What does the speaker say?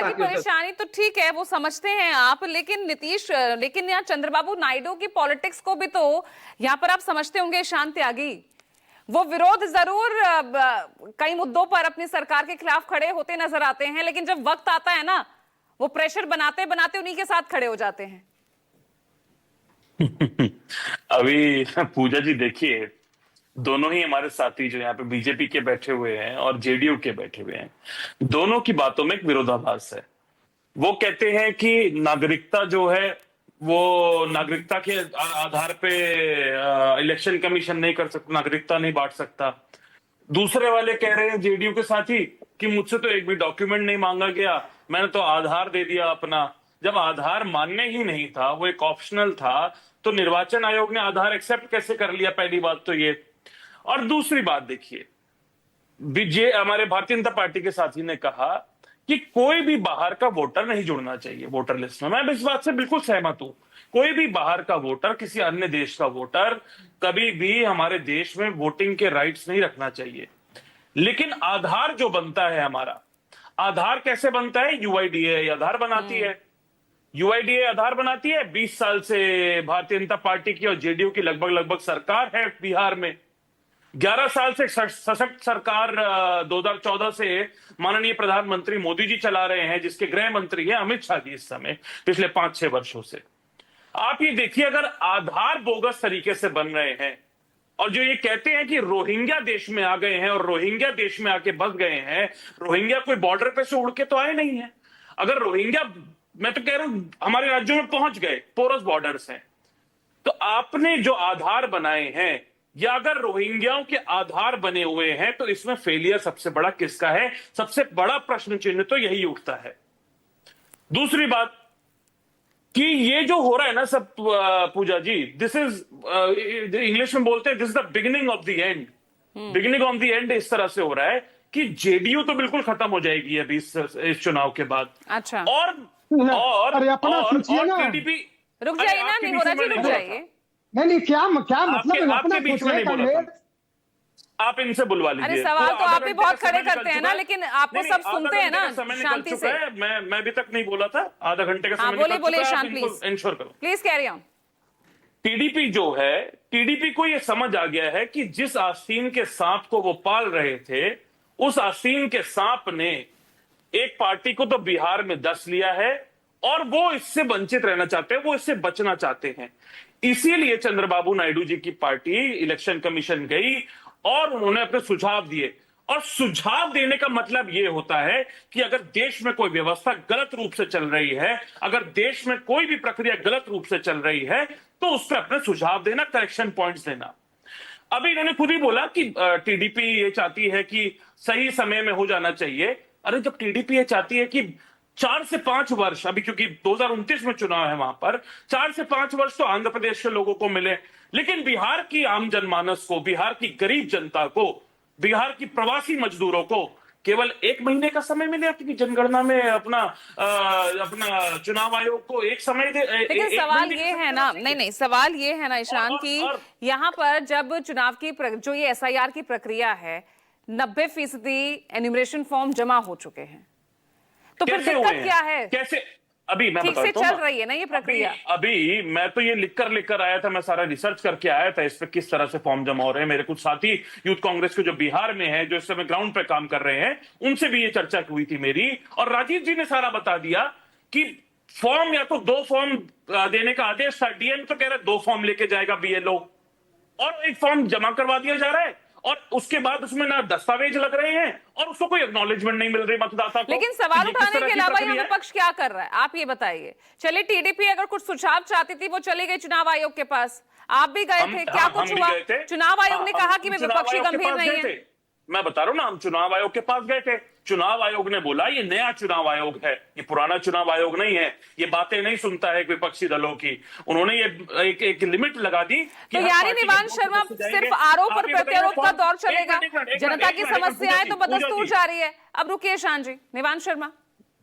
जनता की ताकि उसे परेशानी तो ठीक है, वो समझते हैं आप, लेकिन यहाँ चंद्रबाबू नायडू की पॉलिटिक्स को भी तो यहाँ पर आप समझते होंगे ईशान त्यागी। वो विरोध जरूर कई मुद्दों पर अपनी सरकार के खिलाफ खड़े होते नजर आते हैं, लेकिन जब वक्त आता है ना, वो प्रेशर बनाते बनाते उन्हीं के साथ खड़े हो जाते हैं। अभी पूजा जी देखिए, दोनों ही हमारे साथी जो यहाँ पे बीजेपी के बैठे हुए हैं और जेडीयू के बैठे हुए हैं, दोनों की बातों में एक विरोधाभास है। वो कहते हैं कि नागरिकता जो है वो नागरिकता के आधार पे इलेक्शन कमीशन नहीं कर सकता, नागरिकता नहीं बांट सकता। दूसरे वाले कह रहे हैं जेडीयू के साथी कि मुझसे तो एक भी डॉक्यूमेंट नहीं मांगा गया, मैंने तो आधार दे दिया अपना। जब आधार मान्य ही नहीं था, वो एक ऑप्शनल था, तो निर्वाचन आयोग ने आधार एक्सेप्ट कैसे कर लिया? पहली बात तो ये। और दूसरी बात देखिए, विजय हमारे भारतीय जनता पार्टी के साथी ने कहा कि कोई भी बाहर का वोटर नहीं जुड़ना चाहिए वोटर लिस्ट में। मैं इस बात से बिल्कुल सहमत हूं। कोई भी बाहर का वोटर, किसी अन्य देश का वोटर कभी भी हमारे देश में वोटिंग के राइट्स नहीं रखना चाहिए। लेकिन आधार जो बनता है हमारा, आधार कैसे बनता है? यूआईडीए आधार बनाती है। यूआईडीए आधार बनाती है। 20 साल से भारतीय जनता पार्टी की और जेडीयू की लगभग सरकार है बिहार में। 11 साल से सशक्त सरकार 2014 से माननीय प्रधानमंत्री मोदी जी चला रहे हैं, जिसके गृह मंत्री हैं अमित शाह जी इस समय, पिछले 5-6 वर्षों से। आप ये देखिए, अगर आधार बोगस तरीके से बन रहे हैं और जो ये कहते हैं कि रोहिंग्या देश में आ गए हैं और रोहिंग्या देश में आके बस गए हैं, रोहिंग्या कोई बॉर्डर पे से उड़ के तो आए नहीं है। अगर रोहिंग्या, मैं तो कह रहा हूं, हमारे राज्यों में पहुंच गए, पोरस बॉर्डर्स हैं, तो आपने जो आधार बनाए हैं, या अगर रोहिंग्याओं के आधार बने हुए हैं, तो इसमें फेलियर सबसे बड़ा किसका है? सबसे बड़ा प्रश्न चिन्ह तो यही उठता है। दूसरी बात कि ये जो हो रहा है ना सब, पूजा जी, दिस इज, इंग्लिश में बोलते हैं, this is the beginning of the end. Beginning of the end इस तरह से हो रहा है कि जेडीयू तो बिल्कुल खत्म हो जाएगी अभी इस चुनाव के बाद। अच्छा, और अरे अपना सोचिए ना, टीडीपी। रुक जाइए ना, नहीं हो रहा जी, रुक जाइए। नहीं, क्या मतलब अपना सोचिए कांग्रेस। आप इनसे बुलवा लीजिए। अरे सवाल तो आप भी बहुत खड़े करते हैं ना, लेकिन आपको सब सुनते हैं ना शांति से। मैं अभी तक नहीं बोला था, आधा घंटे का समय बोलिए बोलिए शांत, प्लीज इंश्योर करो, प्लीज कैरी ऑन। टीडीपी जो है, टीडीपी को यह समझ आ गया है कि जिस आस्तीन के सांप को वो पाल रहे थे, उस आस्तीन के सांप ने एक पार्टी को तो बिहार में दस लिया है और वो इससे वंचित रहना चाहते हैं, वो इससे बचना चाहते हैं। इसीलिए चंद्रबाबू नायडू जी की पार्टी इलेक्शन कमीशन गई और उन्होंने अपने सुझाव दिए। और सुझाव देने का मतलब यह होता है कि अगर देश में कोई व्यवस्था गलत रूप से चल रही है, अगर देश में कोई भी प्रक्रिया गलत रूप से चल रही है, तो उस पर अपने सुझाव देना, करेक्शन पॉइंट्स देना। अभी इन्होंने खुद ही बोला कि टीडीपी ये चाहती है कि सही समय में हो जाना चाहिए। अरे जब टीडीपी ये चाहती है कि 4 से 5 वर्ष, अभी क्योंकि 2029 में चुनाव है, वहां पर 4 से 5 वर्ष तो आंध्र प्रदेश के लोगों को मिले, लेकिन बिहार की आम जनमानस को, बिहार की गरीब जनता को, बिहार की प्रवासी मजदूरों को केवल 1 महीने का समय मिले अपनी जनगणना में, अपना चुनाव आयोग को एक समय दे। लेकिन सवाल ये है ना, नहीं, सवाल ये है ना ईशान की यहाँ पर जब चुनाव की जो ये एसआईआर की प्रक्रिया है, 90% एन्यूमरेशन फॉर्म जमा हो चुके हैं, तो फिर दिक्कत क्या है? कैसे? अभी मैं ठीक से चल रही है ना ये प्रक्रिया? अभी मैं तो ये लेकर आया था, मैं सारा रिसर्च करके आया था इस पे, किस तरह से फॉर्म जमा हो रहे हैं। मेरे कुछ साथी यूथ कांग्रेस के जो बिहार में है, जो इस समय ग्राउंड पे काम कर रहे हैं, उनसे भी ये चर्चा हुई थी मेरी, और राजीव जी ने सारा बता दिया कि फॉर्म या तो 2 फॉर्म देने का आदेश था। डीएम तो कह रहा है 2 फॉर्म लेके जाएगा बीएलओ, और 1 फॉर्म जमा करवा दिया जा रहा है, और उसके बाद उसमें ना दस्तावेज लग रहे हैं और उसको कोई एक्नॉलेजमेंट नहीं मिल रही मतदाता को। लेकिन सवाल उठाने के अलावा यहाँ विपक्ष क्या कर रहा है, आप ये बताइए। चलिए, टीडीपी अगर कुछ सुझाव चाहती थी, वो चली गई चुनाव आयोग के पास, आप भी गए थे, क्या कुछ हुआ? चुनाव आयोग ने कहा कि मैं विपक्षी गंभीर नहीं है। मैं बता रहा हूं ना, हम चुनाव आयोग के पास गए थे, चुनाव आयोग ने बोला ये नया चुनाव आयोग है, ये पुराना चुनाव आयोग नहीं है, ये बातें नहीं सुनता है विपक्षी दलों की। उन्होंने ये एक लिमिट लगा दी। तो यानी निवांश शर्मा, सिर्फ आरोप और प्रत्यारोप का दौर चलेगा, जनता की समस्याएं तो बदस्तूर जारी है। अब रुकिए शान जी, निवांश शर्मा।